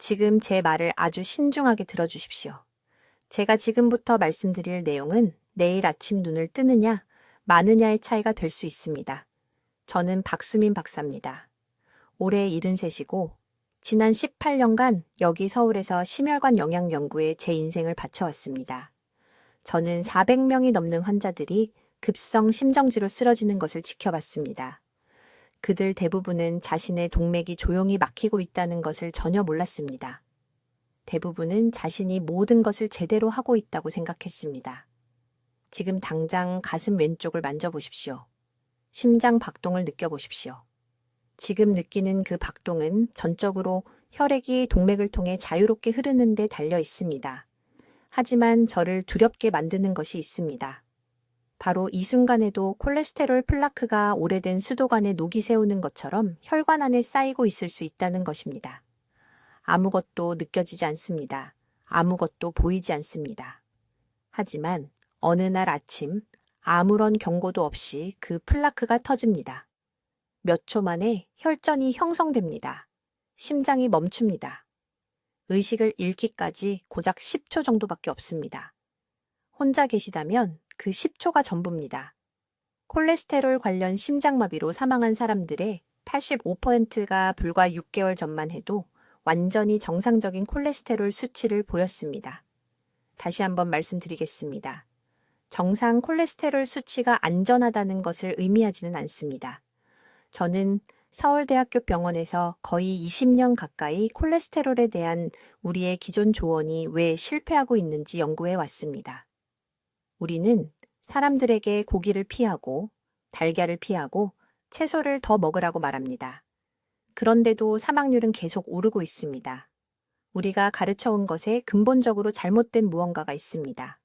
지금 제 말을 아주 신중하게 들어주십시오. 제가 지금부터 말씀드릴 내용은 내일 아침 눈을 뜨느냐, 마느냐의 차이가 될 수 있습니다. 저는 박수민 박사입니다. 올해 73이고 지난 18년간 여기 서울에서 심혈관 영양 연구에 제 인생을 바쳐왔습니다. 저는 400명이 넘는 환자들이 급성 심정지로 쓰러지는 것을 지켜봤습니다. 그들 대부분은 자신의 동맥이 조용히 막히고 있다는 것을 전혀 몰랐습니다. 대부분은 자신이 모든 것을 제대로 하고 있다고 생각했습니다. 지금 당장 가슴 왼쪽을 만져보십시오. 심장 박동을 느껴보십시오. 지금 느끼는 그 박동은 전적으로 혈액이 동맥을 통해 자유롭게 흐르는 데 달려 있습니다. 하지만 저를 두렵게 만드는 것이 있습니다. 바로 이 순간에도 콜레스테롤 플라크가 오래된 수도관에 녹이 세우는 것처럼 혈관 안에 쌓이고 있을 수 있다는 것입니다. 아무것도 느껴지지 않습니다. 아무것도 보이지 않습니다. 하지만 어느 날 아침 아무런 경고도 없이 그 플라크가 터집니다. 몇 초 만에 혈전이 형성됩니다. 심장이 멈춥니다. 의식을 잃기까지 고작 10초 정도밖에 없습니다. 혼자 계시다면 그 10초가 전부입니다. 콜레스테롤 관련 심장마비로 사망한 사람들의 85%가 불과 6개월 전만 해도 완전히 정상적인 콜레스테롤 수치를 보였습니다. 다시 한번 말씀드리겠습니다. 정상 콜레스테롤 수치가 안전하다는 것을 의미하지는 않습니다. 저는 서울대학교 병원에서 거의 20년 가까이 콜레스테롤에 대한 우리의 기존 조언이 왜 실패하고 있는지 연구해 왔습니다. 우리는 사람들에게 고기를 피하고 달걀을 피하고 채소를 더 먹으라고 말합니다. 그런데도 사망률은 계속 오르고 있습니다. 우리가 가르쳐온 것에 근본적으로 잘못된 무언가가 있습니다.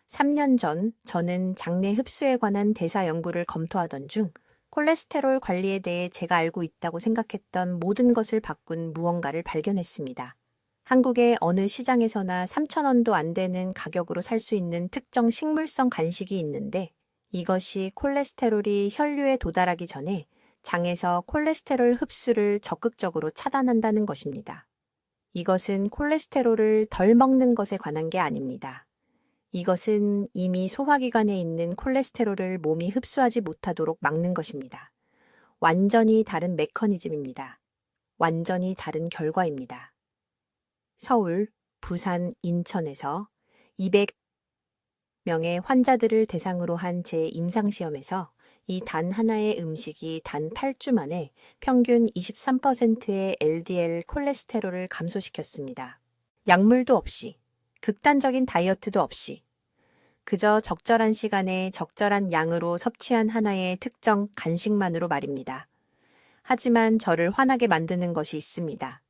3년 전 저는 장내 흡수에 관한 대사 연구를 검토하던 중 콜레스테롤 관리에 대해 제가 알고 있다고 생각했던 모든 것을 바꾼 무언가를 발견했습니다. 한국의 어느 시장에서나 3,000원도 안 되는 가격으로 살 수 있는 특정 식물성 간식이 있는데 이것이 콜레스테롤이 혈류에 도달하기 전에 장에서 콜레스테롤 흡수를 적극적으로 차단한다는 것입니다. 이것은 콜레스테롤을 덜 먹는 것에 관한 게 아닙니다. 이것은 이미 소화기관에 있는 콜레스테롤을 몸이 흡수하지 못하도록 막는 것입니다. 완전히 다른 메커니즘입니다. 완전히 다른 결과입니다. 서울, 부산, 인천에서 200명의 환자들을 대상으로 한 제 임상시험에서 이 단 하나의 음식이 단 8주 만에 평균 23%의 LDL 콜레스테롤을 감소시켰습니다. 약물도 없이, 극단적인 다이어트도 없이, 그저 적절한 시간에 적절한 양으로 섭취한 하나의 특정 간식만으로 말입니다. 하지만 저를 화나게 만드는 것이 있습니다.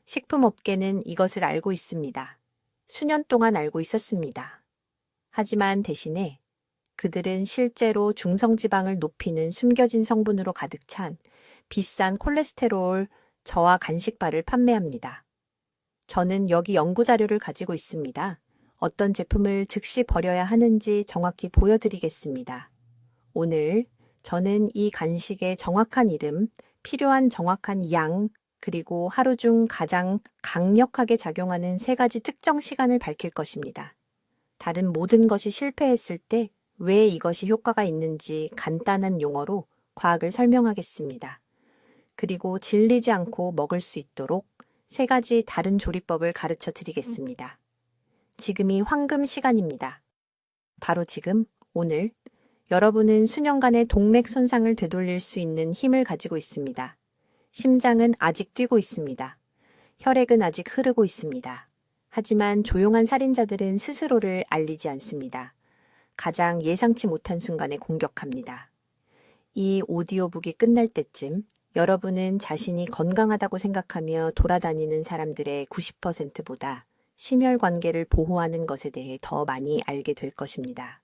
식품업계는 이것을 알고 있습니다. 수년 동안 알고 있었습니다. 하지만 대신에 그들은 실제로 중성지방을 높이는 숨겨진 성분으로 가득 찬 비싼 콜레스테롤 저하 간식바를 판매합니다. 저는 여기 연구자료를 가지고 있습니다. 어떤 제품을 즉시 버려야 하는지 정확히 보여드리겠습니다. 오늘 저는 이 간식의 정확한 이름, 필요한 정확한 양, 그리고 하루 중 가장 강력하게 작용하는 3가지 특정 시간을 밝힐 것입니다. 다른 모든 것이 실패했을 때 왜 이것이 효과가 있는지 간단한 용어로 과학을 설명하겠습니다. 그리고 질리지 않고 먹을 수 있도록 3가지 다른 조리법을 가르쳐 드리겠습니다. 지금이 황금 시간입니다. 바로 지금, 오늘, 여러분은 수년간의 동맥 손상을 되돌릴 수 있는 힘을 가지고 있습니다. 심장은 아직 뛰고 있습니다. 혈액은 아직 흐르고 있습니다. 하지만 조용한 살인자들은 스스로를 알리지 않습니다. 가장 예상치 못한 순간에 공격합니다. 이 오디오북이 끝날 때쯤 여러분은 자신이 건강하다고 생각하며 돌아다니는 사람들의 90%보다 심혈관계를 보호하는 것에 대해 더 많이 알게 될 것입니다.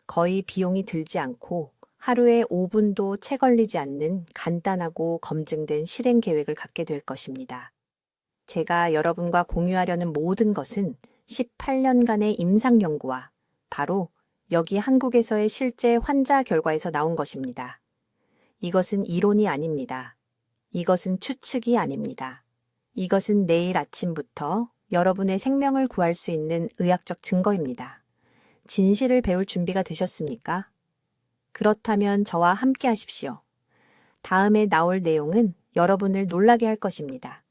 거의 비용이 들지 않고 하루에 5분도 채 걸리지 않는 간단하고 검증된 실행 계획을 갖게 될 것입니다. 제가 여러분과 공유하려는 모든 것은 18년간의 임상 연구와 바로 여기 한국에서의 실제 환자 결과에서 나온 것입니다. 이것은 이론이 아닙니다. 이것은 추측이 아닙니다. 이것은 내일 아침부터 여러분의 생명을 구할 수 있는 의학적 증거입니다. 진실을 배울 준비가 되셨습니까? 그렇다면 저와 함께 하십시오. 다음에 나올 내용은 여러분을 놀라게 할 것입니다.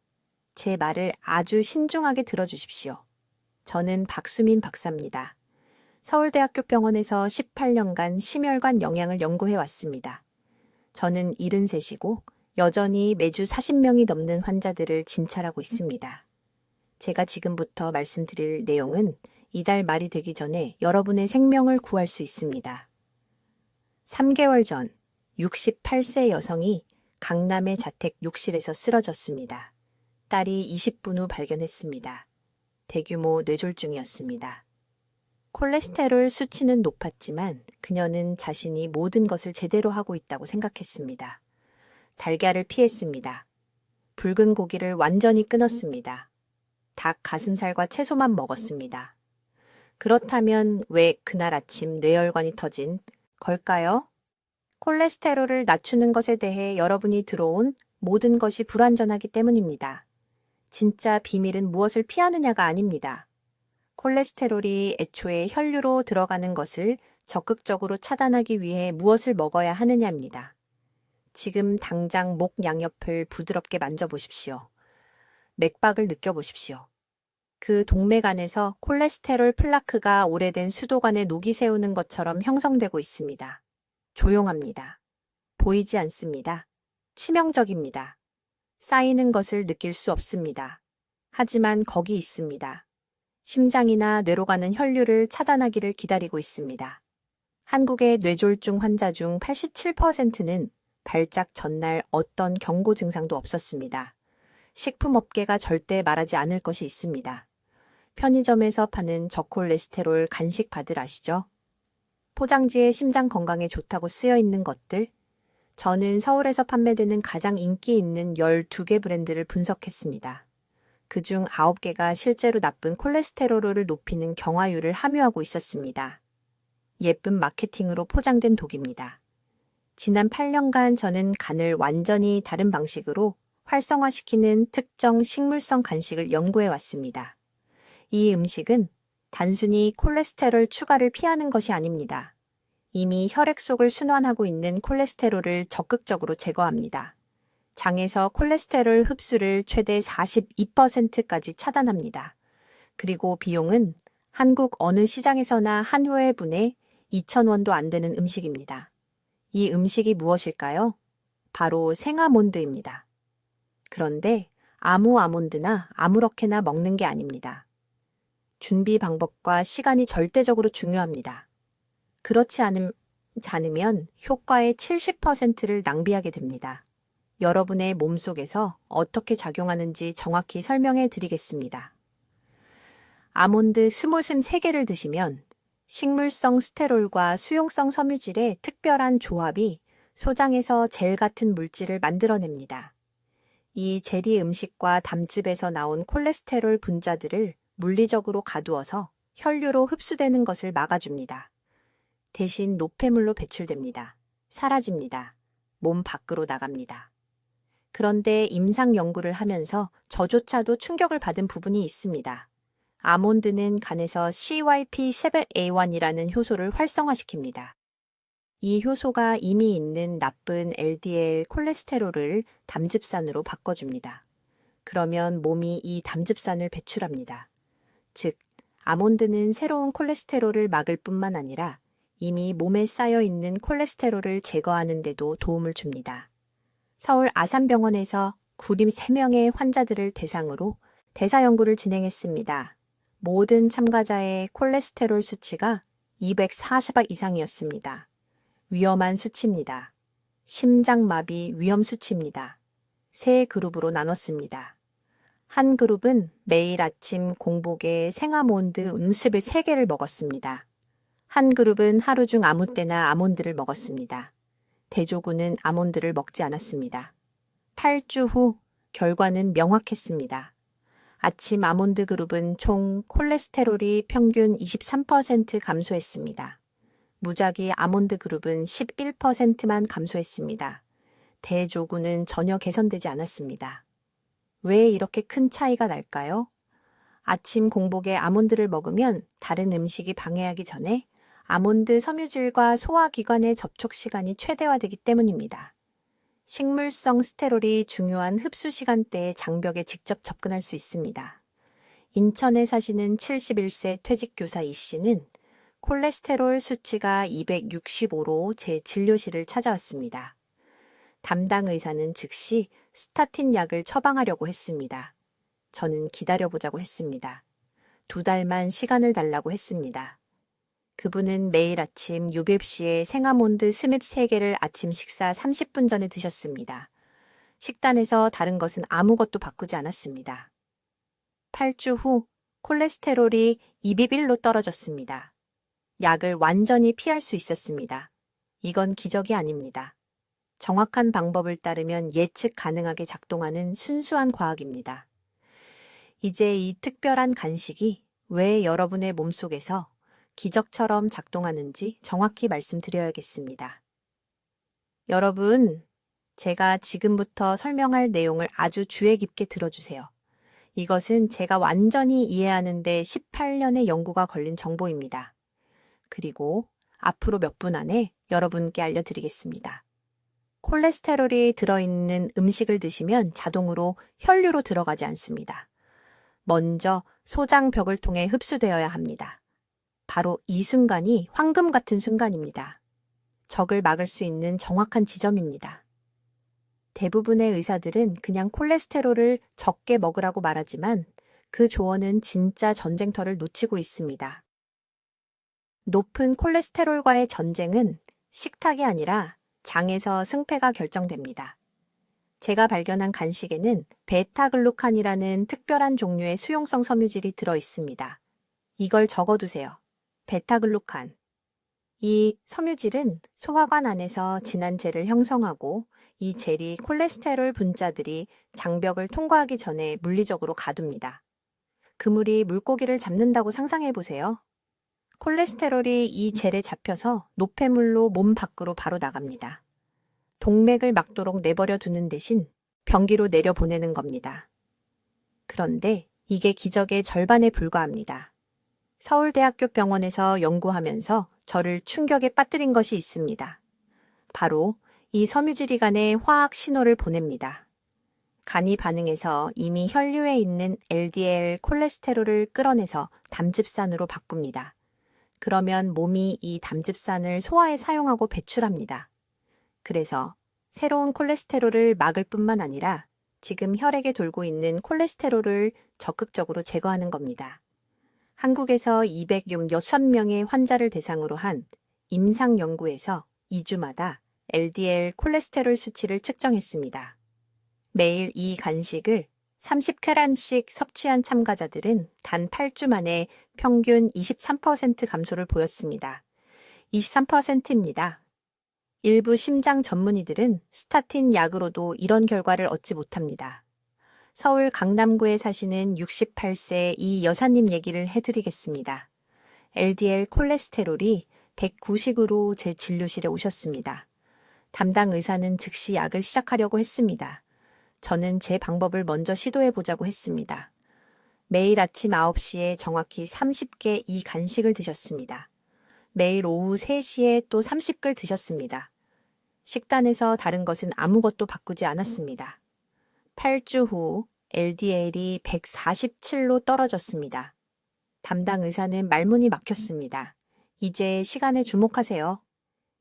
제 말을 아주 신중하게 들어주십시오. 저는 박수민 박사입니다. 서울대학교 병원에서 18년간 심혈관 영양을 연구해 왔습니다. 저는 73이고 여전히 매주 40명이 넘는 환자들을 진찰하고 있습니다. 제가 지금부터 말씀드릴 내용은 이달 말이 되기 전에 여러분의 생명을 구할 수 있습니다. 3개월 전 68세 여성이 강남의 자택 욕실에서 쓰러졌습니다. 딸이 20분 후 발견했습니다. 대규모 뇌졸중이었습니다. 콜레스테롤 수치는 높았지만 그녀는 자신이 모든 것을 제대로 하고 있다고 생각했습니다. 달걀을 피했습니다. 붉은 고기를 완전히 끊었습니다. 닭 가슴살과 채소만 먹었습니다. 그렇다면 왜 그날 아침 뇌혈관이 터진 걸까요? 콜레스테롤을 낮추는 것에 대해 여러분이 들어온 모든 것이 불완전하기 때문입니다. 진짜 비밀은 무엇을 피하느냐가 아닙니다. 콜레스테롤이 애초에 혈류로 들어가는 것을 적극적으로 차단하기 위해 무엇을 먹어야 하느냐입니다. 지금 당장 목 양옆을 부드럽게 만져보십시오. 맥박을 느껴보십시오. 그 동맥 안에서 콜레스테롤 플라크가 오래된 수도관에 녹이 세우는 것처럼 형성되고 있습니다. 조용합니다. 보이지 않습니다. 치명적입니다. 쌓이는 것을 느낄 수 없습니다. 하지만 거기 있습니다. 심장이나 뇌로 가는 혈류를 차단하기를 기다리고 있습니다. 한국의 뇌졸중 환자 중 87%는 발작 전날 어떤 경고 증상도 없었습니다. 식품업계가 절대 말하지 않을 것이 있습니다. 편의점에서 파는 저콜레스테롤 간식바들 아시죠? 포장지에 심장 건강에 좋다고 쓰여 있는 것들. 저는 서울에서 판매되는 가장 인기 있는 12개 브랜드를 분석했습니다. 그중 9개가 실제로 나쁜 콜레스테롤을 높이는 경화유를 함유하고 있었습니다. 예쁜 마케팅으로 포장된 독입니다. 지난 8년간 저는 간을 완전히 다른 방식으로 활성화시키는 특정 식물성 간식을 연구해 왔습니다. 이 음식은 단순히 콜레스테롤 추가를 피하는 것이 아닙니다. 이미 혈액 속을 순환하고 있는 콜레스테롤을 적극적으로 제거합니다. 장에서 콜레스테롤 흡수를 최대 42%까지 차단합니다. 그리고 비용은 한국 어느 시장에서나 한 회분에 2,000원도 안 되는 음식입니다. 이 음식이 무엇일까요? 바로 생아몬드입니다. 그런데 아무 아몬드나 아무렇게나 먹는 게 아닙니다. 준비 방법과 시간이 절대적으로 중요합니다. 그렇지 않으면 효과의 70%를 낭비하게 됩니다. 여러분의 몸속에서 어떻게 작용하는지 정확히 설명해 드리겠습니다. 아몬드 스몰심 3개를 드시면 식물성 스테롤과 수용성 섬유질의 특별한 조합이 소장에서 젤 같은 물질을 만들어냅니다. 이 젤이 음식과 담즙에서 나온 콜레스테롤 분자들을 물리적으로 가두어서 혈류로 흡수되는 것을 막아줍니다. 대신 노폐물로 배출됩니다. 사라집니다. 몸 밖으로 나갑니다. 그런데 임상 연구를 하면서 저조차도 충격을 받은 부분이 있습니다. 아몬드는 간에서 CYP7A1이라는 효소를 활성화시킵니다. 이 효소가 이미 있는 나쁜 LDL 콜레스테롤을 담즙산으로 바꿔줍니다. 그러면 몸이 이 담즙산을 배출합니다. 즉, 아몬드는 새로운 콜레스테롤을 막을 뿐만 아니라 이미 몸에 쌓여 있는 콜레스테롤을 제거하는 데도 도움을 줍니다. 서울 아산병원에서 93명의 환자들을 대상으로 대사 연구를 진행했습니다. 모든 참가자의 콜레스테롤 수치가 240악 이상이었습니다. 위험한 수치입니다. 심장마비 위험 수치입니다. 세 그룹으로 나눴습니다. 한 그룹은 매일 아침 공복에 생아몬드 음습을 3개를 먹었습니다. 한 그룹은 하루 중 아무 때나 아몬드를 먹었습니다. 대조군은 아몬드를 먹지 않았습니다. 8주 후 결과는 명확했습니다. 아침 아몬드 그룹은 총 콜레스테롤이 평균 23% 감소했습니다. 무작위 아몬드 그룹은 11%만 감소했습니다. 대조군은 전혀 개선되지 않았습니다. 왜 이렇게 큰 차이가 날까요? 아침 공복에 아몬드를 먹으면 다른 음식이 방해하기 전에 아몬드 섬유질과 소화기관의 접촉 시간이 최대화되기 때문입니다. 식물성 스테롤이 중요한 흡수 시간대에 장벽에 직접 접근할 수 있습니다. 인천에 사시는 71세 퇴직교사 이 씨는 콜레스테롤 수치가 265로 제 진료실을 찾아왔습니다. 담당 의사는 즉시 스타틴 약을 처방하려고 했습니다. 저는 기다려보자고 했습니다. 2달만 시간을 달라고 했습니다. 그분은 매일 아침 유백시에 생아몬드 스낵 3개를 아침 식사 30분 전에 드셨습니다. 식단에서 다른 것은 아무것도 바꾸지 않았습니다. 8주 후 콜레스테롤이 200로 떨어졌습니다. 약을 완전히 피할 수 있었습니다. 이건 기적이 아닙니다. 정확한 방법을 따르면 예측 가능하게 작동하는 순수한 과학입니다. 이제 이 특별한 간식이 왜 여러분의 몸속에서 기적처럼 작동하는지 정확히 말씀드려야겠습니다. 여러분, 제가 지금부터 설명할 내용을 아주 주의 깊게 들어주세요. 이것은 제가 완전히 이해하는 데 18년의 연구가 걸린 정보입니다. 그리고 앞으로 몇 분 안에 여러분께 알려드리겠습니다. 콜레스테롤이 들어있는 음식을 드시면 자동으로 혈류로 들어가지 않습니다. 먼저 소장벽을 통해 흡수되어야 합니다. 바로 이 순간이 황금 같은 순간입니다. 적을 막을 수 있는 정확한 지점입니다. 대부분의 의사들은 그냥 콜레스테롤을 적게 먹으라고 말하지만 그 조언은 진짜 전쟁터를 놓치고 있습니다. 높은 콜레스테롤과의 전쟁은 식탁이 아니라 장에서 승패가 결정됩니다. 제가 발견한 간식에는 베타글루칸이라는 특별한 종류의 수용성 섬유질이 들어 있습니다. 이걸 적어두세요. 베타글루칸. 이 섬유질은 소화관 안에서 진한 젤을 형성하고 이 젤이 콜레스테롤 분자들이 장벽을 통과하기 전에 물리적으로 가둡니다. 그물이 물고기를 잡는다고 상상해 보세요. 콜레스테롤이 이 젤에 잡혀서 노폐물로 몸 밖으로 바로 나갑니다. 동맥을 막도록 내버려 두는 대신 변기로 내려보내는 겁니다. 그런데 이게 기적의 절반에 불과합니다. 서울대학교 병원에서 연구하면서 저를 충격에 빠뜨린 것이 있습니다. 바로 이 섬유질이 간에 화학 신호를 보냅니다. 간이 반응해서 이미 혈류에 있는 LDL 콜레스테롤을 끌어내서 담즙산으로 바꿉니다. 그러면 몸이 이 담즙산을 소화에 사용하고 배출합니다. 그래서 새로운 콜레스테롤을 막을 뿐만 아니라 지금 혈액에 돌고 있는 콜레스테롤을 적극적으로 제거하는 겁니다. 한국에서 206명의 환자를 대상으로 한 임상 연구에서 2주마다 LDL 콜레스테롤 수치를 측정했습니다. 매일 이 간식을 30캐란씩 섭취한 참가자들은 단 8주 만에 평균 23% 감소를 보였습니다. 23%입니다. 일부 심장 전문의들은 스타틴 약으로도 이런 결과를 얻지 못합니다. 서울 강남구에 사시는 68세 이 여사님 얘기를 해드리겠습니다. LDL 콜레스테롤이 190으로 제 진료실에 오셨습니다. 담당 의사는 즉시 약을 시작하려고 했습니다. 저는 제 방법을 먼저 시도해보자고 했습니다. 매일 아침 9시에 정확히 30개 이 간식을 드셨습니다. 매일 오후 3시에 또 30글 드셨습니다. 식단에서 다른 것은 아무것도 바꾸지 않았습니다. 8주 후 LDL이 147로 떨어졌습니다. 담당 의사는 말문이 막혔습니다. 이제 시간에 주목하세요.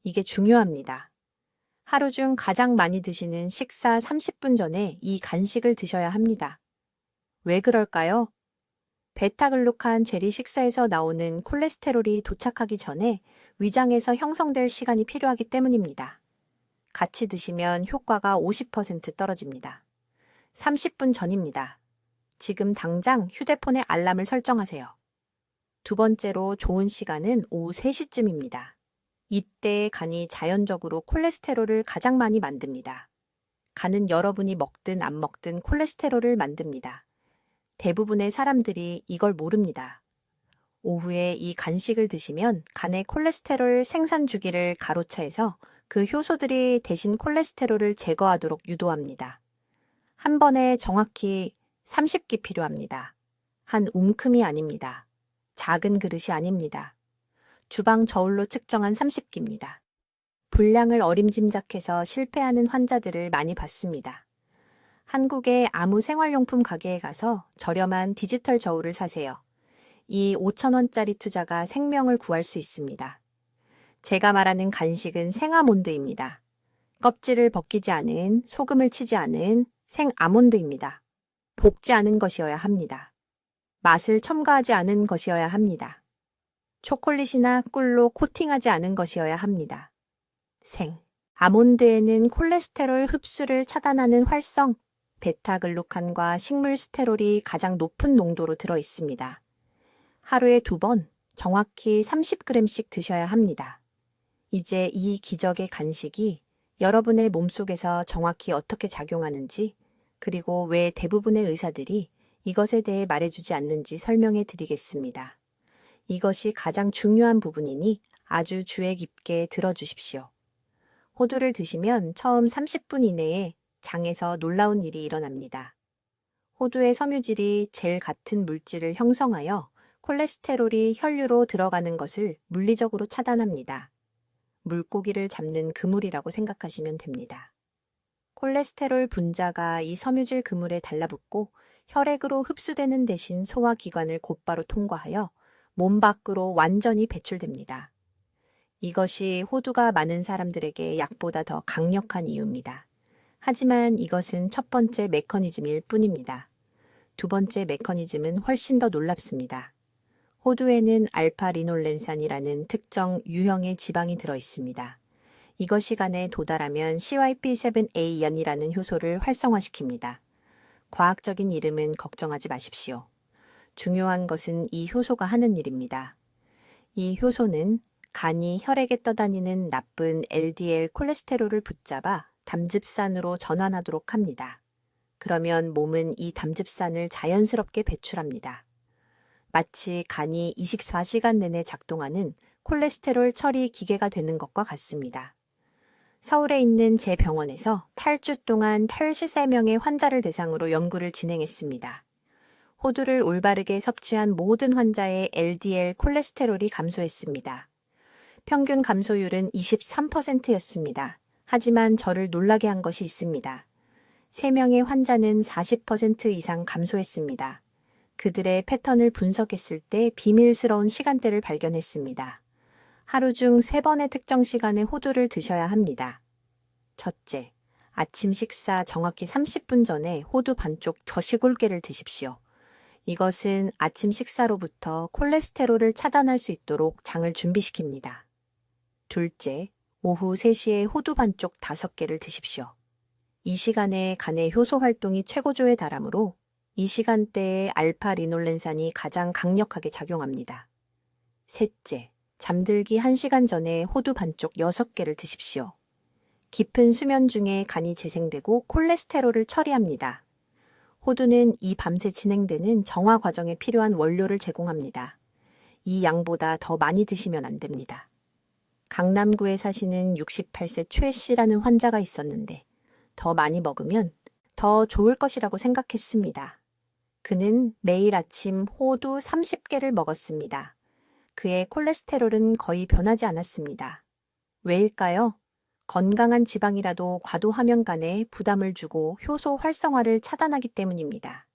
이게 중요합니다. 하루 중 가장 많이 드시는 식사 30분 전에 이 간식을 드셔야 합니다. 왜 그럴까요? 베타글루칸 젤이 식사에서 나오는 콜레스테롤이 도착하기 전에 위장에서 형성될 시간이 필요하기 때문입니다. 같이 드시면 효과가 50% 떨어집니다. 30분 전입니다. 지금 당장 휴대폰에 알람을 설정하세요. 두 번째로 좋은 시간은 오후 3시쯤입니다. 이때 간이 자연적으로 콜레스테롤을 가장 많이 만듭니다. 간은 여러분이 먹든 안 먹든 콜레스테롤을 만듭니다. 대부분의 사람들이 이걸 모릅니다. 오후에 이 간식을 드시면 간의 콜레스테롤 생산 주기를 가로차해서 그 효소들이 대신 콜레스테롤을 제거하도록 유도합니다. 한 번에 정확히 30끼 필요합니다. 한 움큼이 아닙니다. 작은 그릇이 아닙니다. 주방 저울로 측정한 30끼입니다. 분량을 어림짐작해서 실패하는 환자들을 많이 봤습니다. 한국의 아무 생활용품 가게에 가서 저렴한 디지털 저울을 사세요. 이 5,000원짜리 투자가 생명을 구할 수 있습니다. 제가 말하는 간식은 생아몬드입니다. 껍질을 벗기지 않은, 소금을 치지 않은 생아몬드입니다. 볶지 않은 것이어야 합니다. 맛을 첨가하지 않은 것이어야 합니다. 초콜릿이나 꿀로 코팅하지 않은 것이어야 합니다. 아몬드에는 콜레스테롤 흡수를 차단하는 활성, 베타글루칸과 식물 스테롤이 가장 높은 농도로 들어 있습니다. 하루에 2번, 정확히 30g씩 드셔야 합니다. 이제 이 기적의 간식이 여러분의 몸속에서 정확히 어떻게 작용하는지, 그리고 왜 대부분의 의사들이 이것에 대해 말해주지 않는지 설명해 드리겠습니다. 이것이 가장 중요한 부분이니 아주 주의 깊게 들어주십시오. 호두를 드시면 처음 30분 이내에 장에서 놀라운 일이 일어납니다. 호두의 섬유질이 젤 같은 물질을 형성하여 콜레스테롤이 혈류로 들어가는 것을 물리적으로 차단합니다. 물고기를 잡는 그물이라고 생각하시면 됩니다. 콜레스테롤 분자가 이 섬유질 그물에 달라붙고 혈액으로 흡수되는 대신 소화기관을 곧바로 통과하여 몸 밖으로 완전히 배출됩니다. 이것이 호두가 많은 사람들에게 약보다 더 강력한 이유입니다. 하지만 이것은 첫 번째 메커니즘일 뿐입니다. 두 번째 메커니즘은 훨씬 더 놀랍습니다. 호두에는 알파-리놀렌산이라는 특정 유형의 지방이 들어 있습니다. 이것이 간에 도달하면 CYP7A연이라는 효소를 활성화시킵니다. 과학적인 이름은 걱정하지 마십시오. 중요한 것은 이 효소가 하는 일입니다. 이 효소는 간이 혈액에 떠다니는 나쁜 LDL 콜레스테롤을 붙잡아 담즙산으로 전환하도록 합니다. 그러면 몸은 이 담즙산을 자연스럽게 배출합니다. 마치 간이 24시간 내내 작동하는 콜레스테롤 처리 기계가 되는 것과 같습니다. 서울에 있는 제 병원에서 8주 동안 83명의 환자를 대상으로 연구를 진행했습니다. 호두를 올바르게 섭취한 모든 환자의 LDL 콜레스테롤이 감소했습니다. 평균 감소율은 23%였습니다. 하지만 저를 놀라게 한 것이 있습니다. 3명의 환자는 40% 이상 감소했습니다. 그들의 패턴을 분석했을 때 비밀스러운 시간대를 발견했습니다. 하루 중 3번의 특정 시간에 호두를 드셔야 합니다. 첫째, 아침 식사 정확히 30분 전에 호두 반쪽 더시골개를 드십시오. 이것은 아침 식사로부터 콜레스테롤을 차단할 수 있도록 장을 준비시킵니다. 둘째, 오후 3시에 호두 반쪽 5개를 드십시오. 이 시간에 간의 효소 활동이 최고조에 달하므로 이 시간대에 알파-리놀렌산이 가장 강력하게 작용합니다. 셋째, 잠들기 1시간 전에 호두 반쪽 6개를 드십시오. 깊은 수면 중에 간이 재생되고 콜레스테롤을 처리합니다. 호두는 이 밤새 진행되는 정화 과정에 필요한 원료를 제공합니다. 이 양보다 더 많이 드시면 안 됩니다. 강남구에 사시는 68세 최 씨라는 환자가 있었는데 더 많이 먹으면 더 좋을 것이라고 생각했습니다. 그는 매일 아침 호두 30개를 먹었습니다. 그의 콜레스테롤은 거의 변하지 않았습니다. 왜일까요? 건강한 지방이라도 과도하면 간에 부담을 주고 효소 활성화를 차단하기 때문입니다.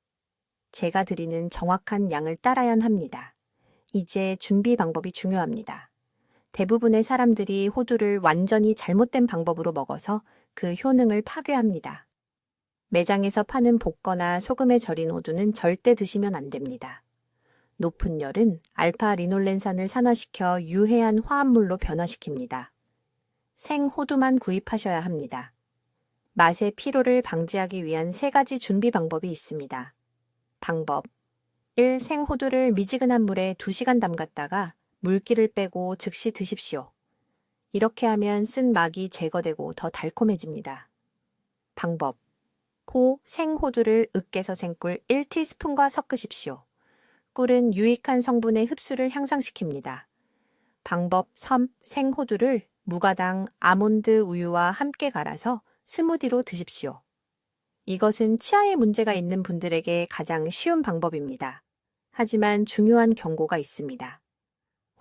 제가 드리는 정확한 양을 따라야 합니다. 이제 준비 방법이 중요합니다. 대부분의 사람들이 호두를 완전히 잘못된 방법으로 먹어서 그 효능을 파괴합니다. 매장에서 파는 볶거나 소금에 절인 호두는 절대 드시면 안 됩니다. 높은 열은 알파-리놀렌산을 산화시켜 유해한 화합물로 변화시킵니다. 생호두만 구입하셔야 합니다. 맛의 피로를 방지하기 위한 3가지 준비 방법이 있습니다. 방법 1. 생호두를 미지근한 물에 2시간 담갔다가 물기를 빼고 즉시 드십시오. 이렇게 하면 쓴 막이 제거되고 더 달콤해집니다. 방법 생호두를 으깨서 생꿀 1티스푼과 섞으십시오. 꿀은 유익한 성분의 흡수를 향상시킵니다. 방법 3. 생호두를 무가당 아몬드 우유와 함께 갈아서 스무디로 드십시오. 이것은 치아에 문제가 있는 분들에게 가장 쉬운 방법입니다. 하지만 중요한 경고가 있습니다.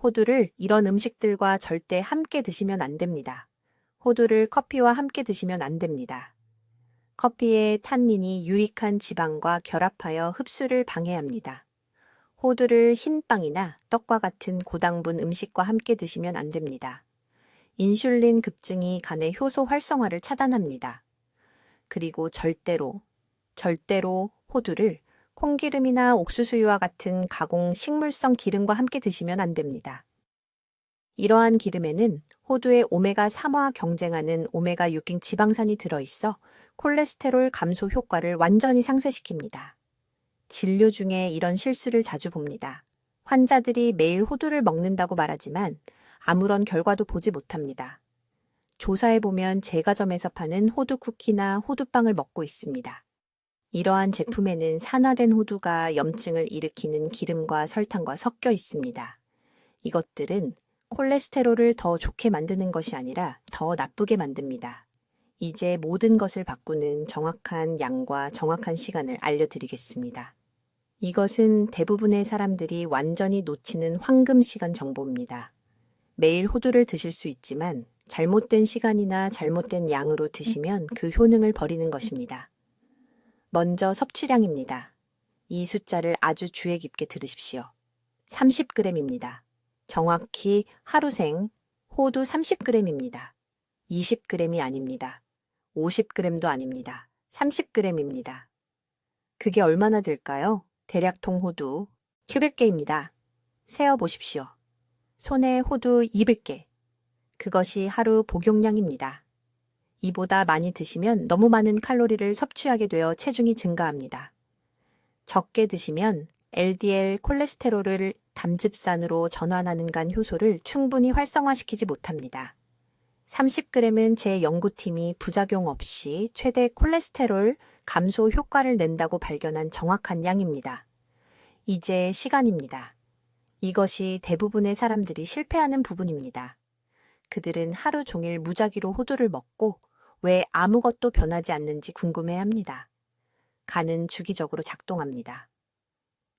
호두를 이런 음식들과 절대 함께 드시면 안 됩니다. 호두를 커피와 함께 드시면 안 됩니다. 커피의 탄닌이 유익한 지방과 결합하여 흡수를 방해합니다. 호두를 흰 빵이나 떡과 같은 고당분 음식과 함께 드시면 안 됩니다. 인슐린 급증이 간의 효소 활성화를 차단합니다. 그리고 절대로 호두를 콩기름이나 옥수수유와 같은 가공 식물성 기름과 함께 드시면 안 됩니다. 이러한 기름에는 호두의 오메가3와 경쟁하는 오메가6인 지방산이 들어있어 콜레스테롤 감소 효과를 완전히 상쇄시킵니다. 진료 중에 이런 실수를 자주 봅니다. 환자들이 매일 호두를 먹는다고 말하지만 아무런 결과도 보지 못합니다. 조사해보면 제과점에서 파는 호두 쿠키나 호두빵을 먹고 있습니다. 이러한 제품에는 산화된 호두가 염증을 일으키는 기름과 설탕과 섞여 있습니다. 이것들은 콜레스테롤을 더 좋게 만드는 것이 아니라 더 나쁘게 만듭니다. 이제 모든 것을 바꾸는 정확한 양과 정확한 시간을 알려드리겠습니다. 이것은 대부분의 사람들이 완전히 놓치는 황금 시간 정보입니다. 매일 호두를 드실 수 있지만 잘못된 시간이나 잘못된 양으로 드시면 그 효능을 버리는 것입니다. 먼저 섭취량입니다. 이 숫자를 아주 주의 깊게 들으십시오. 30g입니다. 정확히 하루생 호두 30g입니다. 20g이 아닙니다. 50g도 아닙니다. 30g입니다. 그게 얼마나 될까요? 대략통 호두 900개입니다. 세어보십시오. 손에 호두 200개. 그것이 하루 복용량입니다. 이보다 많이 드시면 너무 많은 칼로리를 섭취하게 되어 체중이 증가합니다. 적게 드시면 LDL 콜레스테롤을 담즙산으로 전환하는 간 효소를 충분히 활성화시키지 못합니다. 30g은 제 연구팀이 부작용 없이 최대 콜레스테롤 감소 효과를 낸다고 발견한 정확한 양입니다. 이제 시간입니다. 이것이 대부분의 사람들이 실패하는 부분입니다. 그들은 하루 종일 무작위로 호두를 먹고 왜 아무것도 변하지 않는지 궁금해합니다. 간은 주기적으로 작동합니다.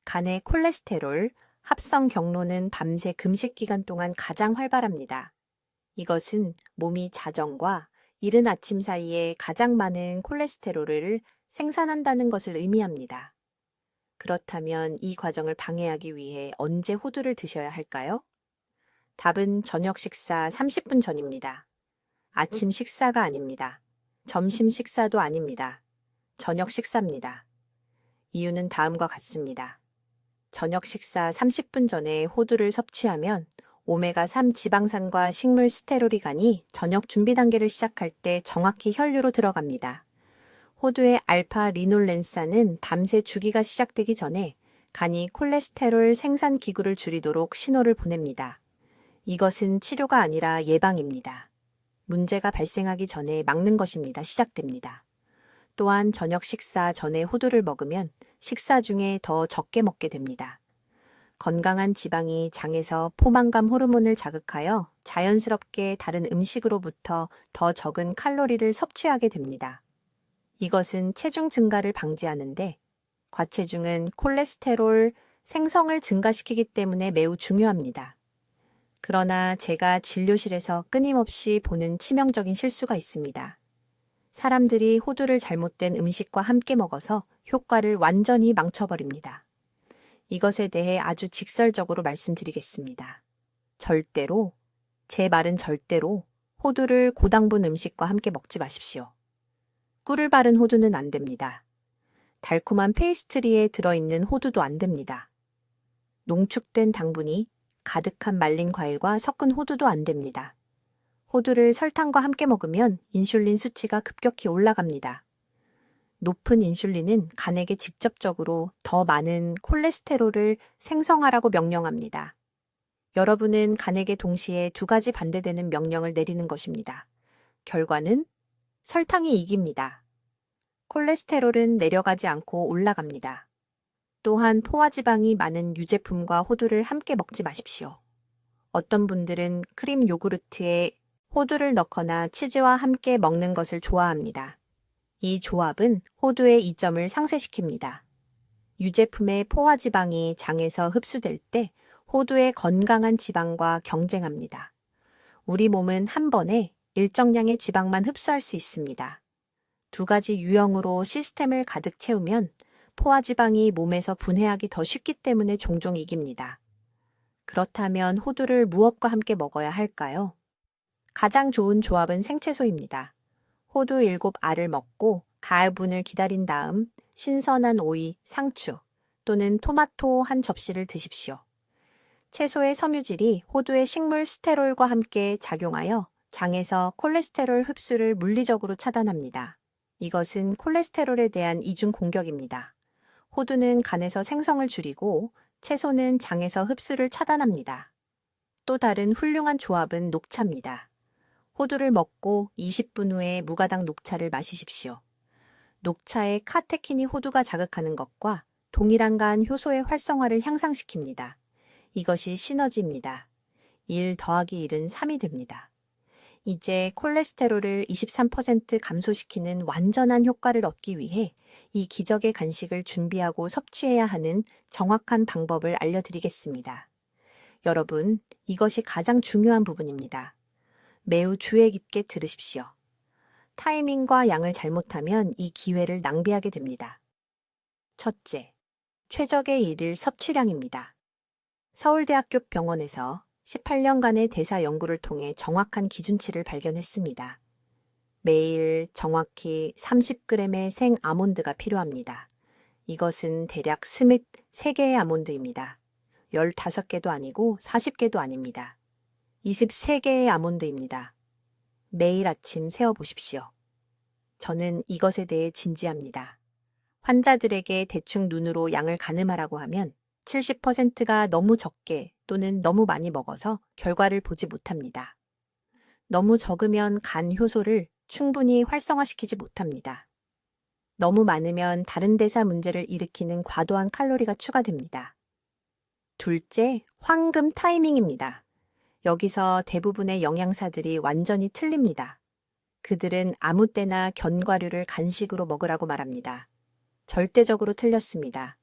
간의 콜레스테롤 합성 경로는 밤새 금식 기간 동안 가장 활발합니다. 이것은 몸이 자정과 이른 아침 사이에 가장 많은 콜레스테롤을 생산한다는 것을 의미합니다. 그렇다면 이 과정을 방해하기 위해 언제 호두를 드셔야 할까요? 답은 저녁 식사 30분 전입니다. 아침 식사가 아닙니다. 점심 식사도 아닙니다. 저녁 식사입니다. 이유는 다음과 같습니다. 저녁 식사 30분 전에 호두를 섭취하면 오메가3 지방산과 식물 스테롤이 간이 저녁 준비 단계를 시작할 때 정확히 혈류로 들어갑니다. 호두의 알파 리놀렌산은 밤새 주기가 시작되기 전에 간이 콜레스테롤 생산 기구를 줄이도록 신호를 보냅니다. 이것은 치료가 아니라 예방입니다. 문제가 발생하기 전에 막는 것입니다. 시작됩니다. 또한 저녁 식사 전에 호두를 먹으면 식사 중에 더 적게 먹게 됩니다. 건강한 지방이 장에서 포만감 호르몬을 자극하여 자연스럽게 다른 음식으로부터 더 적은 칼로리를 섭취하게 됩니다. 이것은 체중 증가를 방지하는데 과체중은 콜레스테롤 생성을 증가시키기 때문에 매우 중요합니다. 그러나 제가 진료실에서 끊임없이 보는 치명적인 실수가 있습니다. 사람들이 호두를 잘못된 음식과 함께 먹어서 효과를 완전히 망쳐버립니다. 이것에 대해 아주 직설적으로 말씀드리겠습니다. 절대로, 제 말은 절대로 호두를 고당분 음식과 함께 먹지 마십시오. 꿀을 바른 호두는 안 됩니다. 달콤한 페이스트리에 들어있는 호두도 안 됩니다. 농축된 당분이 가득한 말린 과일과 섞은 호두도 안 됩니다. 호두를 설탕과 함께 먹으면 인슐린 수치가 급격히 올라갑니다. 높은 인슐린은 간에게 직접적으로 더 많은 콜레스테롤을 생성하라고 명령합니다. 여러분은 간에게 동시에 두 가지 반대되는 명령을 내리는 것입니다. 결과는 설탕이 이깁니다. 콜레스테롤은 내려가지 않고 올라갑니다. 또한 포화지방이 많은 유제품과 호두를 함께 먹지 마십시오. 어떤 분들은 크림 요구르트에 호두를 넣거나 치즈와 함께 먹는 것을 좋아합니다. 이 조합은 호두의 이점을 상쇄시킵니다. 유제품의 포화지방이 장에서 흡수될 때 호두의 건강한 지방과 경쟁합니다. 우리 몸은 한 번에 일정량의 지방만 흡수할 수 있습니다. 두 가지 유형으로 시스템을 가득 채우면 포화지방이 몸에서 분해하기 더 쉽기 때문에 종종 이깁니다. 그렇다면 호두를 무엇과 함께 먹어야 할까요? 가장 좋은 조합은 생채소입니다. 호두 7알을 먹고 가을분을 기다린 다음 신선한 오이, 상추 또는 토마토 한 접시를 드십시오. 채소의 섬유질이 호두의 식물 스테롤과 함께 작용하여 장에서 콜레스테롤 흡수를 물리적으로 차단합니다. 이것은 콜레스테롤에 대한 이중 공격입니다. 호두는 간에서 생성을 줄이고 채소는 장에서 흡수를 차단합니다. 또 다른 훌륭한 조합은 녹차입니다. 호두를 먹고 20분 후에 무가당 녹차를 마시십시오. 녹차의 카테킨이 호두가 자극하는 것과 동일한 간 효소의 활성화를 향상시킵니다. 이것이 시너지입니다. 1 더하기 1은 3이 됩니다. 이제 콜레스테롤을 23% 감소시키는 완전한 효과를 얻기 위해 이 기적의 간식을 준비하고 섭취해야 하는 정확한 방법을 알려드리겠습니다. 여러분, 이것이 가장 중요한 부분입니다. 매우 주의 깊게 들으십시오. 타이밍과 양을 잘못하면 이 기회를 낭비하게 됩니다. 첫째, 최적의 일일 섭취량입니다. 서울대학교 병원에서 18년간의 대사 연구를 통해 정확한 기준치를 발견했습니다. 매일 정확히 30g의 생 아몬드가 필요합니다. 이것은 대략 스낵 3개의 아몬드입니다. 15개도 아니고 40개도 아닙니다. 23개의 아몬드입니다. 매일 아침 세어보십시오. 저는 이것에 대해 진지합니다. 환자들에게 대충 눈으로 양을 가늠하라고 하면 70%가 너무 적게 또는 너무 많이 먹어서 결과를 보지 못합니다. 너무 적으면 간 효소를 충분히 활성화시키지 못합니다. 너무 많으면 다른 대사 문제를 일으키는 과도한 칼로리가 추가됩니다. 둘째, 황금 타이밍입니다. 여기서 대부분의 영양사들이 완전히 틀립니다. 그들은 아무 때나 견과류를 간식으로 먹으라고 말합니다. 절대적으로 틀렸습니다.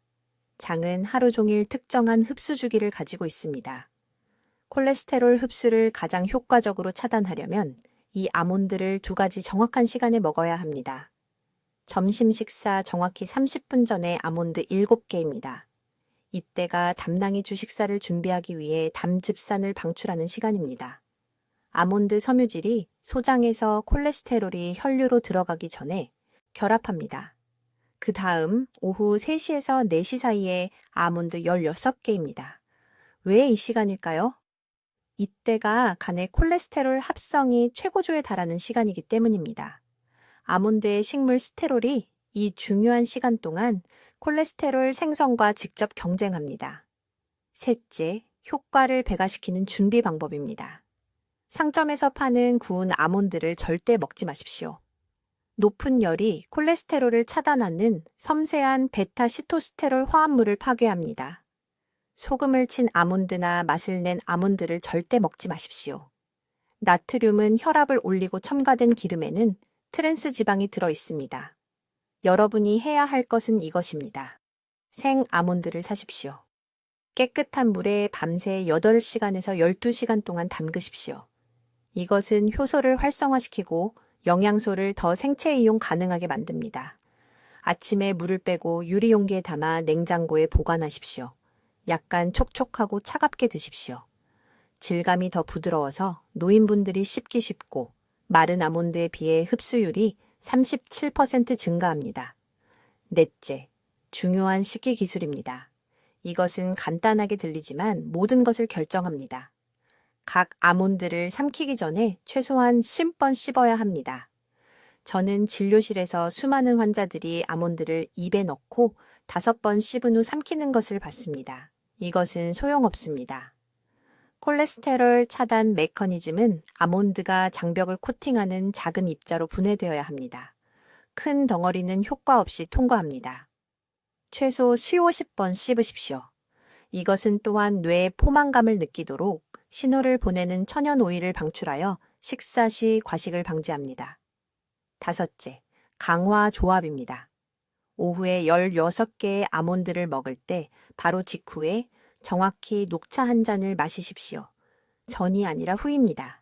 장은 하루 종일 특정한 흡수 주기를 가지고 있습니다. 콜레스테롤 흡수를 가장 효과적으로 차단하려면 이 아몬드를 2가지 정확한 시간에 먹어야 합니다. 점심 식사 정확히 30분 전에 아몬드 7개입니다. 이때가 담낭이 주 식사를 준비하기 위해 담즙산을 방출하는 시간입니다. 아몬드 섬유질이 소장에서 콜레스테롤이 혈류로 들어가기 전에 결합합니다. 그 다음 오후 3시에서 4시 사이에 아몬드 16개입니다. 왜 이 시간일까요? 이때가 간의 콜레스테롤 합성이 최고조에 달하는 시간이기 때문입니다. 아몬드의 식물 스테롤이 이 중요한 시간 동안 콜레스테롤 생성과 직접 경쟁합니다. 셋째, 효과를 배가시키는 준비 방법입니다. 상점에서 파는 구운 아몬드를 절대 먹지 마십시오. 높은 열이 콜레스테롤을 차단하는 섬세한 베타시토스테롤 화합물을 파괴합니다. 소금을 친 아몬드나 맛을 낸 아몬드를 절대 먹지 마십시오. 나트륨은 혈압을 올리고 첨가된 기름에는 트랜스 지방이 들어 있습니다. 여러분이 해야 할 것은 이것입니다. 생 아몬드를 사십시오. 깨끗한 물에 밤새 8시간에서 12시간 동안 담그십시오. 이것은 효소를 활성화시키고 영양소를 더 생체 이용 가능하게 만듭니다. 아침에 물을 빼고 유리용기에 담아 냉장고에 보관하십시오. 약간 촉촉하고 차갑게 드십시오. 질감이 더 부드러워서 노인분들이 씹기 쉽고 마른 아몬드에 비해 흡수율이 37% 증가합니다. 넷째, 중요한 식기 기술입니다. 이것은 간단하게 들리지만 모든 것을 결정합니다. 각 아몬드를 삼키기 전에 최소한 10번 씹어야 합니다. 저는 진료실에서 수많은 환자들이 아몬드를 입에 넣고 5번 씹은 후 삼키는 것을 봤습니다. 이것은 소용없습니다. 콜레스테롤 차단 메커니즘은 아몬드가 장벽을 코팅하는 작은 입자로 분해되어야 합니다. 큰 덩어리는 효과 없이 통과합니다. 최소 50번 씹으십시오. 이것은 또한 뇌의 포만감을 느끼도록 신호를 보내는 천연 오일을 방출하여 식사 시 과식을 방지합니다. 5째, 강화 조합입니다. 오후에 16개의 아몬드를 먹을 때 바로 직후에 정확히 녹차 한 잔을 마시십시오. 전이 아니라 후입니다.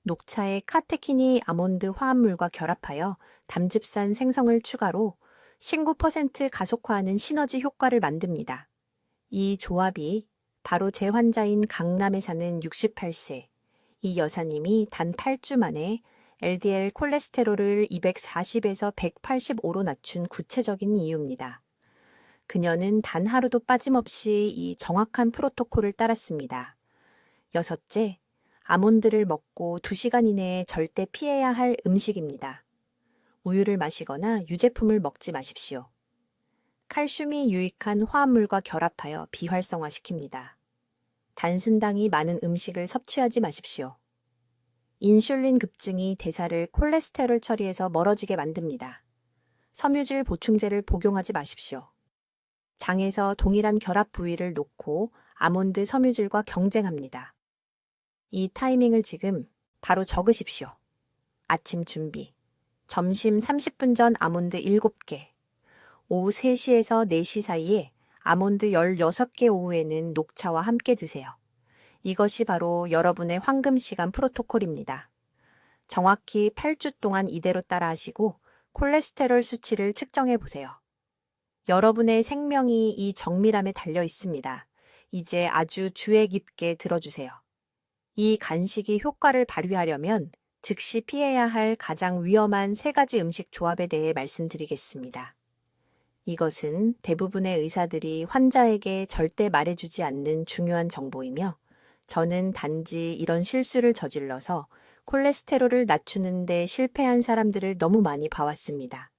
녹차에 카테킨이 아몬드 화합물과 결합하여 담즙산 생성을 추가로 19% 가속화하는 시너지 효과를 만듭니다. 이 조합이 바로 제 환자인 강남에 사는 68세 이 여사님이 단 8주 만에 LDL 콜레스테롤을 240에서 185로 낮춘 구체적인 이유입니다. 그녀는 단 하루도 빠짐없이 이 정확한 프로토콜을 따랐습니다. 여섯째, 아몬드를 먹고 2시간 이내에 절대 피해야 할 음식입니다. 우유를 마시거나 유제품을 먹지 마십시오. 칼슘이 유익한 화합물과 결합하여 비활성화시킵니다. 단순당이 많은 음식을 섭취하지 마십시오. 인슐린 급증이 대사를 콜레스테롤 처리에서 멀어지게 만듭니다. 섬유질 보충제를 복용하지 마십시오. 장에서 동일한 결합 부위를 놓고 아몬드 섬유질과 경쟁합니다. 이 타이밍을 지금 바로 적으십시오. 아침 준비. 점심 30분 전 아몬드 7개. 오후 3시에서 4시 사이에 아몬드 16개 오후에는 녹차와 함께 드세요. 이것이 바로 여러분의 황금 시간 프로토콜입니다. 정확히 8주 동안 이대로 따라하시고 콜레스테롤 수치를 측정해 보세요. 여러분의 생명이 이 정밀함에 달려 있습니다. 이제 아주 주의 깊게 들어주세요. 이 간식이 효과를 발휘하려면 즉시 피해야 할 가장 위험한 3가지 음식 조합에 대해 말씀드리겠습니다. 이것은 대부분의 의사들이 환자에게 절대 말해주지 않는 중요한 정보이며 저는 단지 이런 실수를 저질러서 콜레스테롤을 낮추는 데 실패한 사람들을 너무 많이 봐왔습니다.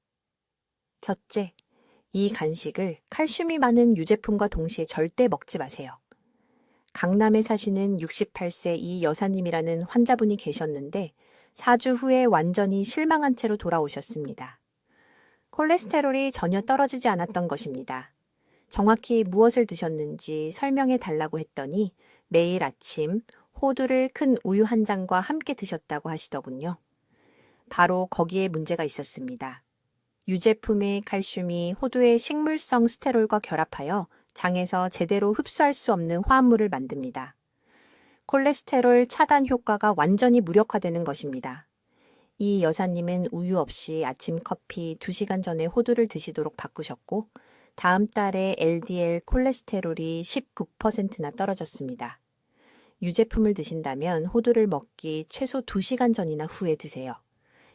첫째, 이 간식을 칼슘이 많은 유제품과 동시에 절대 먹지 마세요. 강남에 사시는 68세 이 여사님이라는 환자분이 계셨는데 4주 후에 완전히 실망한 채로 돌아오셨습니다. 콜레스테롤이 전혀 떨어지지 않았던 것입니다. 정확히 무엇을 드셨는지 설명해 달라고 했더니 매일 아침 호두를 큰 우유 한 잔과 함께 드셨다고 하시더군요. 바로 거기에 문제가 있었습니다. 유제품의 칼슘이 호두의 식물성 스테롤과 결합하여 장에서 제대로 흡수할 수 없는 화합물을 만듭니다. 콜레스테롤 차단 효과가 완전히 무력화되는 것입니다. 이 여사님은 우유 없이 아침 커피 2시간 전에 호두를 드시도록 바꾸셨고 다음 달에 LDL 콜레스테롤이 19%나 떨어졌습니다. 유제품을 드신다면 호두를 먹기 최소 2시간 전이나 후에 드세요.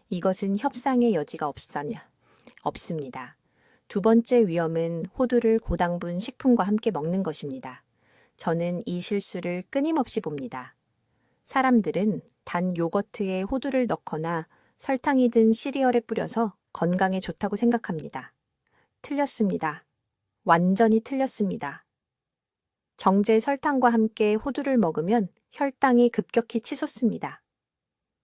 이것은 협상의 여지가 없습니다. 두 번째 위험은 호두를 고당분 식품과 함께 먹는 것입니다. 저는 이 실수를 끊임없이 봅니다. 사람들은 단 요거트에 호두를 넣거나 설탕이 든 시리얼에 뿌려서 건강에 좋다고 생각합니다. 틀렸습니다. 완전히 틀렸습니다. 정제 설탕과 함께 호두를 먹으면 혈당이 급격히 치솟습니다.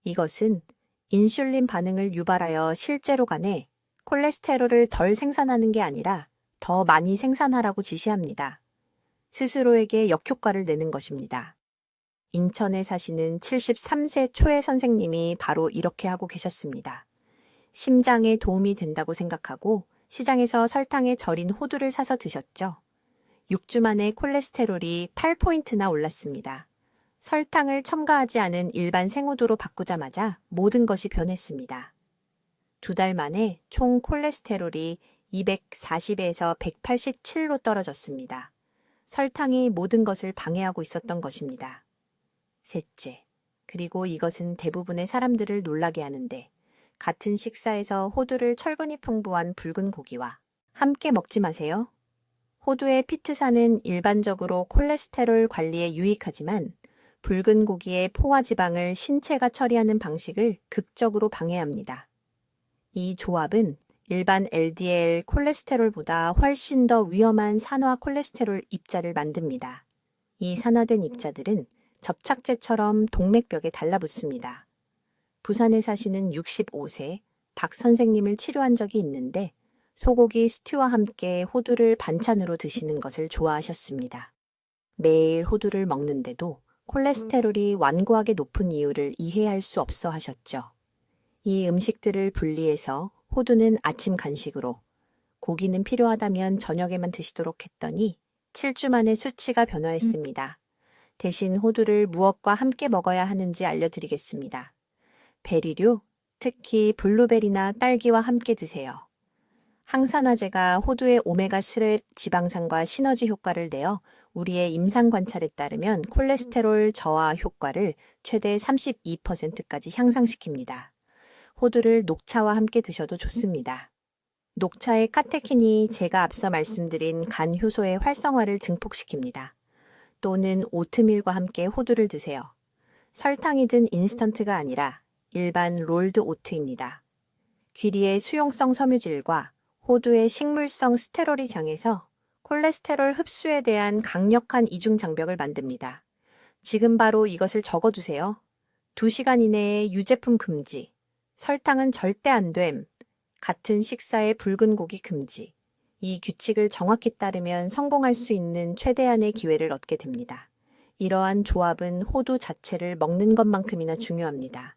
이것은 인슐린 반응을 유발하여 실제로 간에 콜레스테롤을 덜 생산하는 게 아니라 더 많이 생산하라고 지시합니다. 스스로에게 역효과를 내는 것입니다. 인천에 사시는 73세 초의 선생님이 바로 이렇게 하고 계셨습니다. 심장에 도움이 된다고 생각하고 시장에서 설탕에 절인 호두를 사서 드셨죠. 6주 만에 콜레스테롤이 8포인트나 올랐습니다. 설탕을 첨가하지 않은 일반 생호두로 바꾸자마자 모든 것이 변했습니다. 2달 만에 총 콜레스테롤이 240에서 187로 떨어졌습니다. 설탕이 모든 것을 방해하고 있었던 것입니다. 셋째, 그리고 이것은 대부분의 사람들을 놀라게 하는데 같은 식사에서 호두를 철분이 풍부한 붉은 고기와 함께 먹지 마세요. 호두의 피트산은 일반적으로 콜레스테롤 관리에 유익하지만 붉은 고기의 포화지방을 신체가 처리하는 방식을 극적으로 방해합니다. 이 조합은 일반 LDL 콜레스테롤보다 훨씬 더 위험한 산화 콜레스테롤 입자를 만듭니다. 이 산화된 입자들은 접착제처럼 동맥벽에 달라붙습니다. 부산에 사시는 65세 박 선생님을 치료한 적이 있는데 소고기 스튜와 함께 호두를 반찬으로 드시는 것을 좋아하셨습니다. 매일 호두를 먹는데도 콜레스테롤이 완고하게 높은 이유를 이해할 수 없어 하셨죠. 이 음식들을 분리해서 호두는 아침 간식으로, 고기는 필요하다면 저녁에만 드시도록 했더니 7주 만에 수치가 변화했습니다. 대신 호두를 무엇과 함께 먹어야 하는지 알려드리겠습니다. 베리류, 특히 블루베리나 딸기와 함께 드세요. 항산화제가 호두의 오메가3 지방산과 시너지 효과를 내어 우리의 임상 관찰에 따르면 콜레스테롤 저하 효과를 최대 32%까지 향상시킵니다. 호두를 녹차와 함께 드셔도 좋습니다. 녹차의 카테킨이 제가 앞서 말씀드린 간 효소의 활성화를 증폭시킵니다. 또는 오트밀과 함께 호두를 드세요. 설탕이 든 인스턴트가 아니라 일반 롤드 오트입니다. 귀리의 수용성 섬유질과 호두의 식물성 스테롤이 장에서 콜레스테롤 흡수에 대한 강력한 이중 장벽을 만듭니다. 지금 바로 이것을 적어두세요. 2시간 이내에 유제품 금지, 설탕은 절대 안 됨, 같은 식사에 붉은 고기 금지. 이 규칙을 정확히 따르면 성공할 수 있는 최대한의 기회를 얻게 됩니다. 이러한 조합은 호두 자체를 먹는 것만큼이나 중요합니다.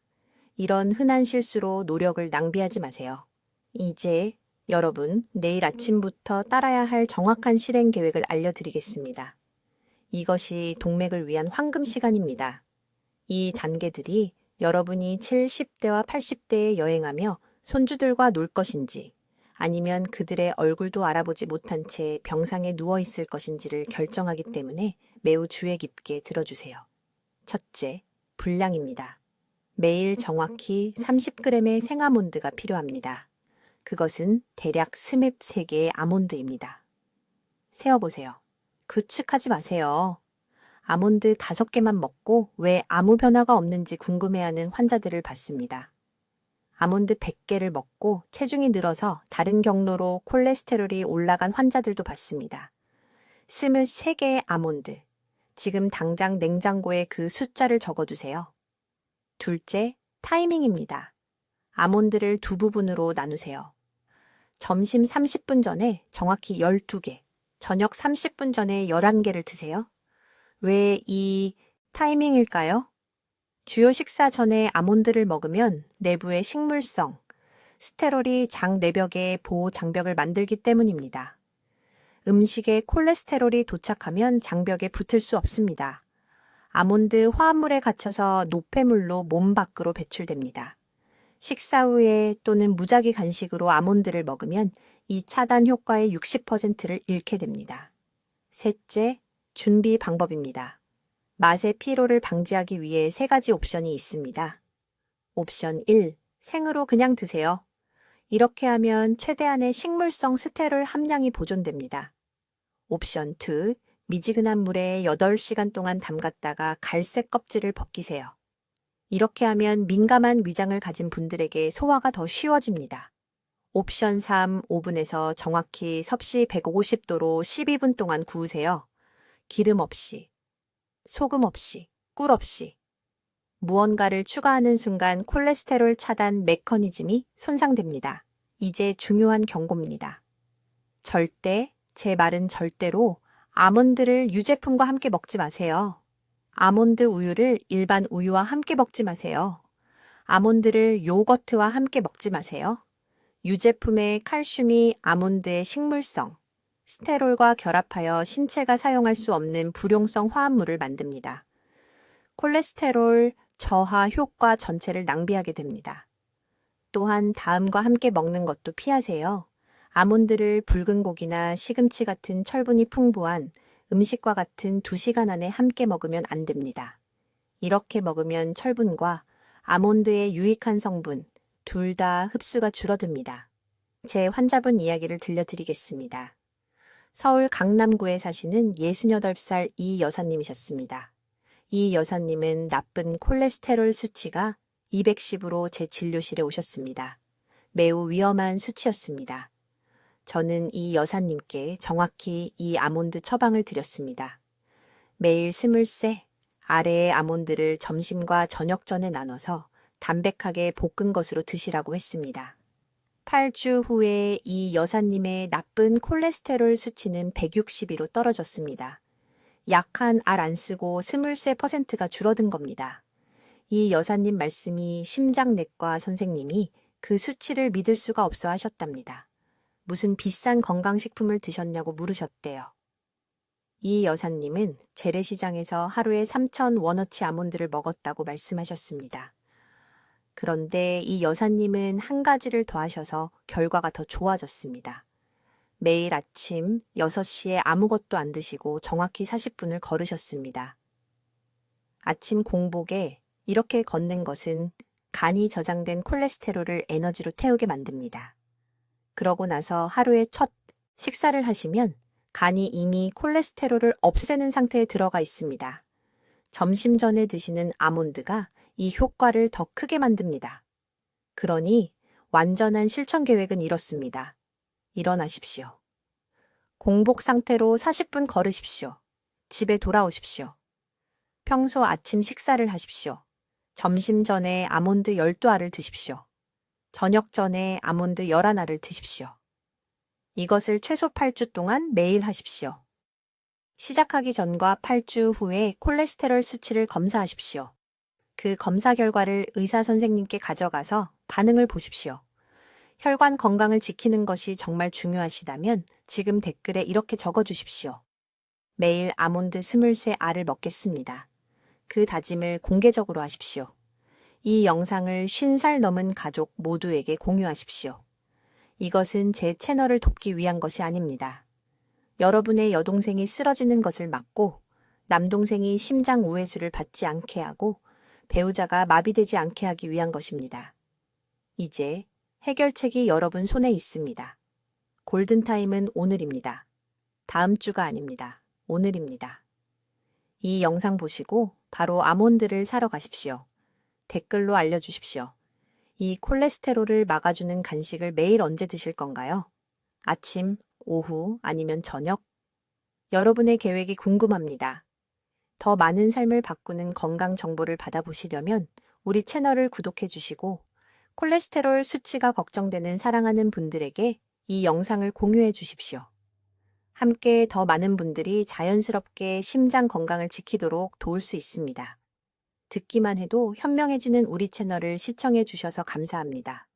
이런 흔한 실수로 노력을 낭비하지 마세요. 이제 여러분, 내일 아침부터 따라야 할 정확한 실행 계획을 알려드리겠습니다. 이것이 동맥을 위한 황금 시간입니다. 이 단계들이 여러분이 70대와 80대에 여행하며 손주들과 놀 것인지, 아니면 그들의 얼굴도 알아보지 못한 채 병상에 누워 있을 것인지를 결정하기 때문에 매우 주의 깊게 들어주세요. 첫째, 분량입니다. 매일 정확히 30g의 생아몬드가 필요합니다. 그것은 대략 스맵 3개의 아몬드입니다. 세어보세요. 구축하지 마세요. 아몬드 5개만 먹고 왜 아무 변화가 없는지 궁금해하는 환자들을 봤습니다. 아몬드 100개를 먹고 체중이 늘어서 다른 경로로 콜레스테롤이 올라간 환자들도 봤습니다. 23개의 아몬드. 지금 당장 냉장고에 그 숫자를 적어두세요. 둘째, 타이밍입니다. 아몬드를 2부분으로 나누세요. 점심 30분 전에 정확히 12개, 저녁 30분 전에 11개를 드세요. 왜 이 타이밍일까요? 주요 식사 전에 아몬드를 먹으면 내부의 식물성, 스테롤이 장 내벽에 보호 장벽을 만들기 때문입니다. 음식에 콜레스테롤이 도착하면 장벽에 붙을 수 없습니다. 아몬드 화합물에 갇혀서 노폐물로 몸 밖으로 배출됩니다. 식사 후에 또는 무작위 간식으로 아몬드를 먹으면 이 차단 효과의 60%를 잃게 됩니다. 셋째, 준비 방법입니다. 맛의 피로를 방지하기 위해 3가지 옵션이 있습니다. 옵션 1, 생으로 그냥 드세요. 이렇게 하면 최대한의 식물성 스테롤 함량이 보존됩니다. 옵션 2, 미지근한 물에 8시간 동안 담갔다가 갈색 껍질을 벗기세요. 이렇게 하면 민감한 위장을 가진 분들에게 소화가 더 쉬워집니다. 옵션 3, 오븐에서 정확히 섭씨 150도로 12분 동안 구우세요. 기름 없이, 소금 없이, 꿀 없이. 무언가를 추가하는 순간 콜레스테롤 차단 메커니즘이 손상됩니다. 이제 중요한 경고입니다. 절대, 제 말은 절대로 아몬드를 유제품과 함께 먹지 마세요. 아몬드 우유를 일반 우유와 함께 먹지 마세요. 아몬드를 요거트와 함께 먹지 마세요. 유제품의 칼슘이 아몬드의 식물성, 스테롤과 결합하여 신체가 사용할 수 없는 불용성 화합물을 만듭니다. 콜레스테롤 저하 효과 전체를 낭비하게 됩니다. 또한 다음과 함께 먹는 것도 피하세요. 아몬드를 붉은 고기나 시금치 같은 철분이 풍부한 음식과 같은 2시간 안에 함께 먹으면 안 됩니다. 이렇게 먹으면 철분과 아몬드의 유익한 성분 둘 다 흡수가 줄어듭니다. 제 환자분 이야기를 들려드리겠습니다. 서울 강남구에 사시는 68살 이 여사님이셨습니다. 이 여사님은 나쁜 콜레스테롤 수치가 210으로 제 진료실에 오셨습니다. 매우 위험한 수치였습니다. 저는 이 여사님께 정확히 이 아몬드 처방을 드렸습니다. 매일 스물세 아래의 아몬드를 점심과 저녁 전에 나눠서 담백하게 볶은 것으로 드시라고 했습니다. 8주 후에 이 여사님의 나쁜 콜레스테롤 수치는 162로 떨어졌습니다. 약한 알 안 쓰고 23%가 줄어든 겁니다. 이 여사님 말씀이 심장내과 선생님이 그 수치를 믿을 수가 없어 하셨답니다. 무슨 비싼 건강식품을 드셨냐고 물으셨대요. 이 여사님은 재래시장에서 하루에 3,000원어치 아몬드를 먹었다고 말씀하셨습니다. 그런데 이 여사님은 한 가지를 더 하셔서 결과가 더 좋아졌습니다. 매일 아침 6시에 아무것도 안 드시고 정확히 40분을 걸으셨습니다. 아침 공복에 이렇게 걷는 것은 간이 저장된 콜레스테롤을 에너지로 태우게 만듭니다. 그러고 나서 하루에 첫 식사를 하시면 간이 이미 콜레스테롤을 없애는 상태에 들어가 있습니다. 점심 전에 드시는 아몬드가 이 효과를 더 크게 만듭니다. 그러니 완전한 실천 계획은 이렇습니다. 일어나십시오. 공복 상태로 40분 걸으십시오. 집에 돌아오십시오. 평소 아침 식사를 하십시오. 점심 전에 아몬드 12알을 드십시오. 저녁 전에 아몬드 11알을 드십시오. 이것을 최소 8주 동안 매일 하십시오. 시작하기 전과 8주 후에 콜레스테롤 수치를 검사하십시오. 그 검사 결과를 의사 선생님께 가져가서 반응을 보십시오. 혈관 건강을 지키는 것이 정말 중요하시다면 지금 댓글에 이렇게 적어주십시오. 매일 아몬드 23알을 먹겠습니다. 그 다짐을 공개적으로 하십시오. 이 영상을 50살 넘은 가족 모두에게 공유하십시오. 이것은 제 채널을 돕기 위한 것이 아닙니다. 여러분의 여동생이 쓰러지는 것을 막고 남동생이 심장 우회수를 받지 않게 하고 배우자가 마비되지 않게 하기 위한 것입니다. 이제 해결책이 여러분 손에 있습니다. 골든타임은 오늘입니다. 다음 주가 아닙니다. 오늘입니다. 이 영상 보시고 바로 아몬드를 사러 가십시오. 댓글로 알려주십시오. 이 콜레스테롤을 막아주는 간식을 매일 언제 드실 건가요? 아침, 오후, 아니면 저녁? 여러분의 계획이 궁금합니다. 더 많은 삶을 바꾸는 건강 정보를 받아보시려면 우리 채널을 구독해 주시고 콜레스테롤 수치가 걱정되는 사랑하는 분들에게 이 영상을 공유해 주십시오. 함께 더 많은 분들이 자연스럽게 심장 건강을 지키도록 도울 수 있습니다. 듣기만 해도 현명해지는 우리 채널을 시청해 주셔서 감사합니다.